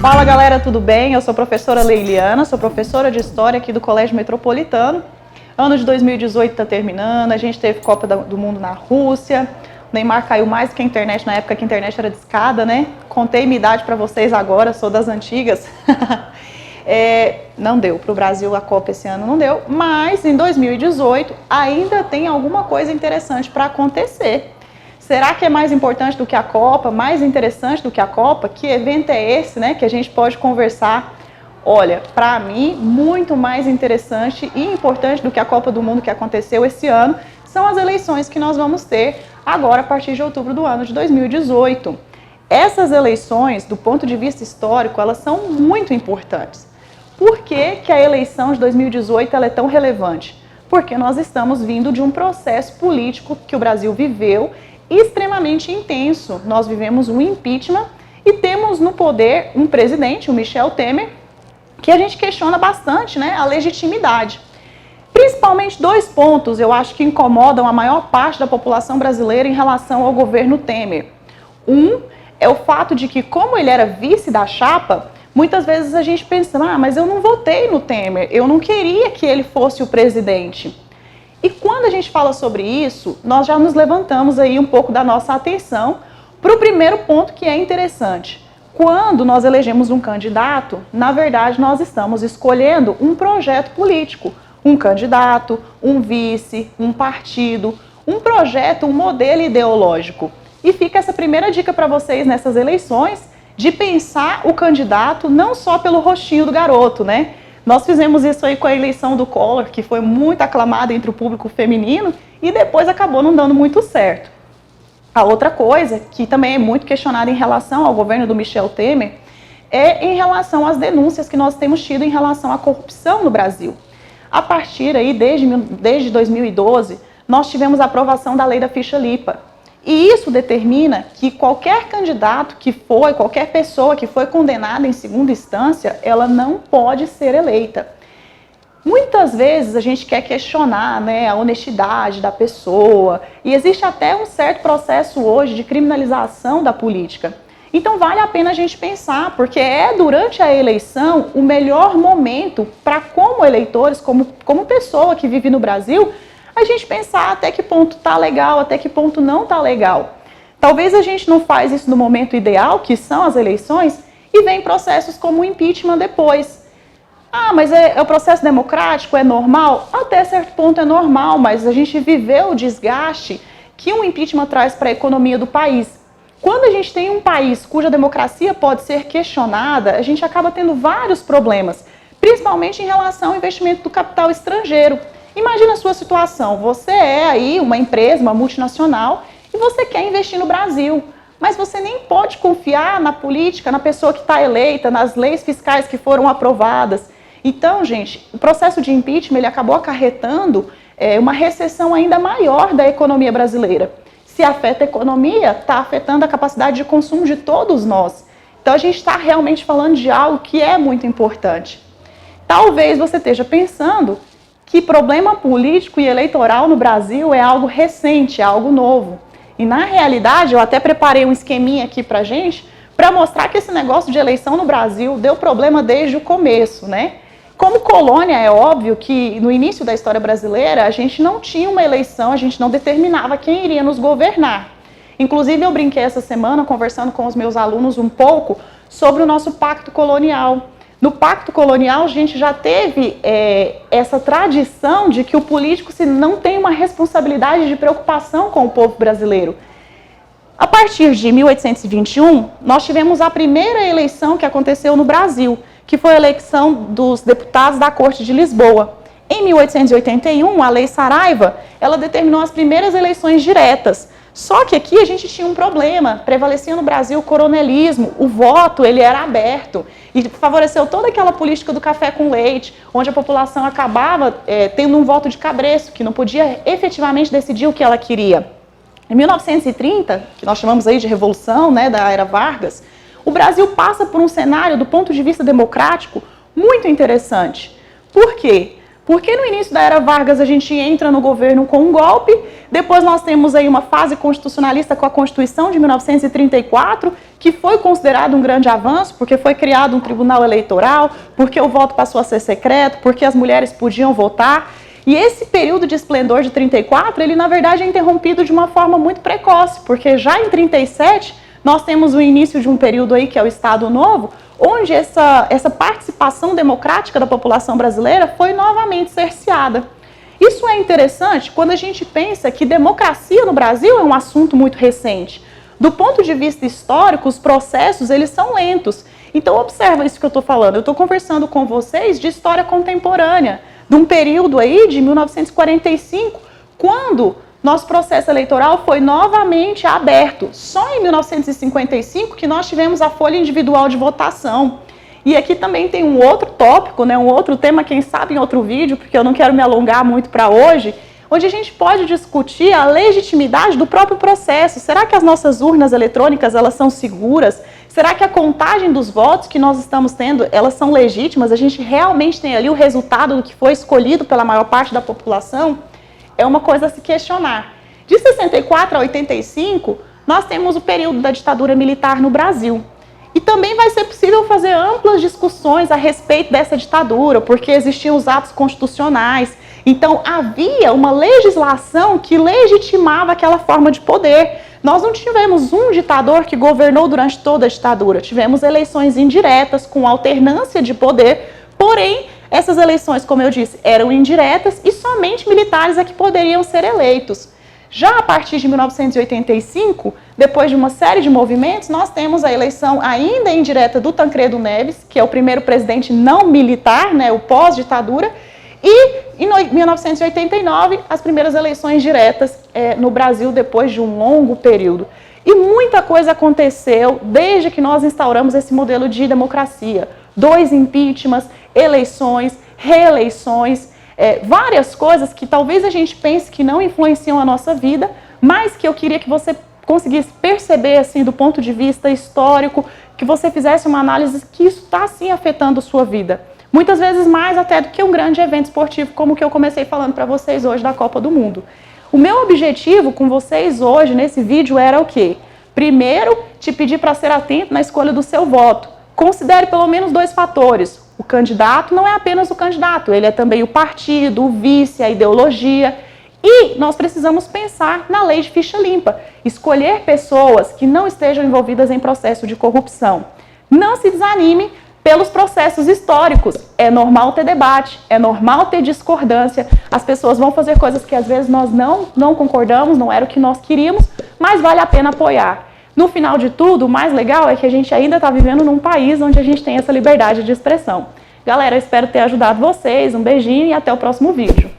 Fala galera, tudo bem? Eu sou a professora Leiliana, sou professora de História aqui do Colégio Metropolitano. Ano de 2018 está terminando, a gente teve Copa do Mundo na Rússia, o Neymar caiu mais que a internet na época que a internet era discada, né? Contei minha idade para vocês agora, sou das antigas. Não deu, para o Brasil a Copa esse ano não deu, mas em 2018 ainda tem alguma coisa interessante para acontecer. Será que é mais importante do que a Copa, mais interessante do que a Copa? Que evento é esse, né, que a gente pode conversar? Olha, para mim, muito mais interessante e importante do que a Copa do Mundo que aconteceu esse ano são as eleições que nós vamos ter agora a partir de outubro do ano de 2018. Essas eleições, do ponto de vista histórico, elas são muito importantes. Por que a eleição de 2018 ela é tão relevante? Porque nós estamos vindo de um processo político que o Brasil viveu extremamente intenso. Nós vivemos um impeachment e temos no poder um presidente, o Michel Temer, que a gente questiona bastante, né, a legitimidade. Principalmente dois pontos eu acho que incomodam a maior parte da população brasileira em relação ao governo Temer. Um é o fato de que, como ele era vice da chapa, muitas vezes a gente pensa, mas eu não votei no Temer, eu não queria que ele fosse o presidente. E quando a gente fala sobre isso, nós já nos levantamos aí um pouco da nossa atenção para o primeiro ponto que é interessante. Quando nós elegemos um candidato, na verdade nós estamos escolhendo um projeto político, um candidato, um vice, um partido, um projeto, um modelo ideológico. E fica essa primeira dica para vocês nessas eleições, de pensar o candidato não só pelo rostinho do garoto, né? Nós fizemos isso aí com a eleição do Collor, que foi muito aclamada entre o público feminino e depois acabou não dando muito certo. A outra coisa, que também é muito questionada em relação ao governo do Michel Temer, é em relação às denúncias que nós temos tido em relação à corrupção no Brasil. A partir aí, desde 2012, nós tivemos a aprovação da lei da ficha limpa. E isso determina que qualquer candidato qualquer pessoa que foi condenada em segunda instância, ela não pode ser eleita. Muitas vezes a gente quer questionar, né, a honestidade da pessoa, e existe até um certo processo hoje de criminalização da política. Então vale a pena a gente pensar, porque é durante a eleição o melhor momento para, como eleitores, como pessoa que vive no Brasil, a gente pensar até que ponto está legal, até que ponto não está legal. Talvez a gente não faz isso no momento ideal, que são as eleições, e vem processos como o impeachment depois. Mas é o processo democrático, é normal? Até certo ponto é normal, mas a gente viveu o desgaste que um impeachment traz para a economia do país. Quando a gente tem um país cuja democracia pode ser questionada, a gente acaba tendo vários problemas, principalmente em relação ao investimento do capital estrangeiro. Imagina a sua situação, você é aí uma empresa, uma multinacional, e você quer investir no Brasil, mas você nem pode confiar na política, na pessoa que está eleita, nas leis fiscais que foram aprovadas. Então, gente, o processo de impeachment ele acabou acarretando uma recessão ainda maior da economia brasileira. Se afeta a economia, está afetando a capacidade de consumo de todos nós. Então, a gente está realmente falando de algo que é muito importante. Talvez você esteja pensando que problema político e eleitoral no Brasil é algo recente, é algo novo. E na realidade, eu até preparei um esqueminha aqui pra gente, para mostrar que esse negócio de eleição no Brasil deu problema desde o começo, né? Como colônia, é óbvio que no início da história brasileira, a gente não tinha uma eleição, a gente não determinava quem iria nos governar. Inclusive, eu brinquei essa semana, conversando com os meus alunos um pouco, sobre o nosso pacto colonial. No pacto colonial, a gente já teve essa tradição de que o político não tem uma responsabilidade de preocupação com o povo brasileiro. A partir de 1821, nós tivemos a primeira eleição que aconteceu no Brasil, que foi a eleição dos deputados da Corte de Lisboa. Em 1881, a Lei Saraiva, ela determinou as primeiras eleições diretas. Só que aqui a gente tinha um problema, prevalecia no Brasil o coronelismo, o voto ele era aberto e favoreceu toda aquela política do café com leite, onde a população acabava tendo um voto de cabresto, que não podia efetivamente decidir o que ela queria. Em 1930, que nós chamamos aí de Revolução, né, da Era Vargas, o Brasil passa por um cenário, do ponto de vista democrático, muito interessante. Por quê? Porque no início da era Vargas a gente entra no governo com um golpe, depois nós temos aí uma fase constitucionalista com a Constituição de 1934, que foi considerado um grande avanço, porque foi criado um tribunal eleitoral, porque o voto passou a ser secreto, porque as mulheres podiam votar. E esse período de esplendor de 34, ele na verdade é interrompido de uma forma muito precoce, porque já em 37 nós temos o início de um período aí que é o Estado Novo, onde essa participação democrática da população brasileira foi novamente cerceada. Isso é interessante quando a gente pensa que democracia no Brasil é um assunto muito recente. Do ponto de vista histórico, os processos eles são lentos. Então observa isso que eu estou falando. Eu estou conversando com vocês de história contemporânea, de um período aí de 1945, quando nosso processo eleitoral foi novamente aberto. Só em 1955 que nós tivemos a folha individual de votação. E aqui também tem um outro tópico, né, um outro tema, quem sabe em outro vídeo, porque eu não quero me alongar muito para hoje, onde a gente pode discutir a legitimidade do próprio processo. Será que as nossas urnas eletrônicas elas são seguras? Será que a contagem dos votos que nós estamos tendo, elas são legítimas? A gente realmente tem ali o resultado do que foi escolhido pela maior parte da população? É uma coisa a se questionar. De 64 a 85, nós temos o período da ditadura militar no Brasil. E também vai ser possível fazer amplas discussões a respeito dessa ditadura, porque existiam os atos constitucionais. Então, havia uma legislação que legitimava aquela forma de poder. Nós não tivemos um ditador que governou durante toda a ditadura. Tivemos eleições indiretas, com alternância de poder, porém, essas eleições, como eu disse, eram indiretas e somente militares é que poderiam ser eleitos. Já a partir de 1985, depois de uma série de movimentos, nós temos a eleição ainda indireta do Tancredo Neves, que é o primeiro presidente não militar, né, o pós-ditadura, e em 1989, as primeiras eleições diretas no Brasil depois de um longo período. E muita coisa aconteceu desde que nós instauramos esse modelo de democracia. 2 impeachments, eleições, reeleições, várias coisas que talvez a gente pense que não influenciam a nossa vida, mas que eu queria que você conseguisse perceber assim, do ponto de vista histórico, que você fizesse uma análise que isso está sim afetando a sua vida. Muitas vezes mais até do que um grande evento esportivo, como o que eu comecei falando para vocês hoje da Copa do Mundo. O meu objetivo com vocês hoje, nesse vídeo, era o quê? Primeiro, te pedir para ser atento na escolha do seu voto. Considere pelo menos 2 fatores. O candidato não é apenas o candidato, ele é também o partido, o vice, a ideologia. E nós precisamos pensar na lei de ficha limpa. Escolher pessoas que não estejam envolvidas em processo de corrupção. Não se desanime pelos processos históricos. É normal ter debate, é normal ter discordância. As pessoas vão fazer coisas que às vezes nós não concordamos, não era o que nós queríamos, mas vale a pena apoiar. No final de tudo, o mais legal é que a gente ainda está vivendo num país onde a gente tem essa liberdade de expressão. Galera, eu espero ter ajudado vocês, um beijinho e até o próximo vídeo.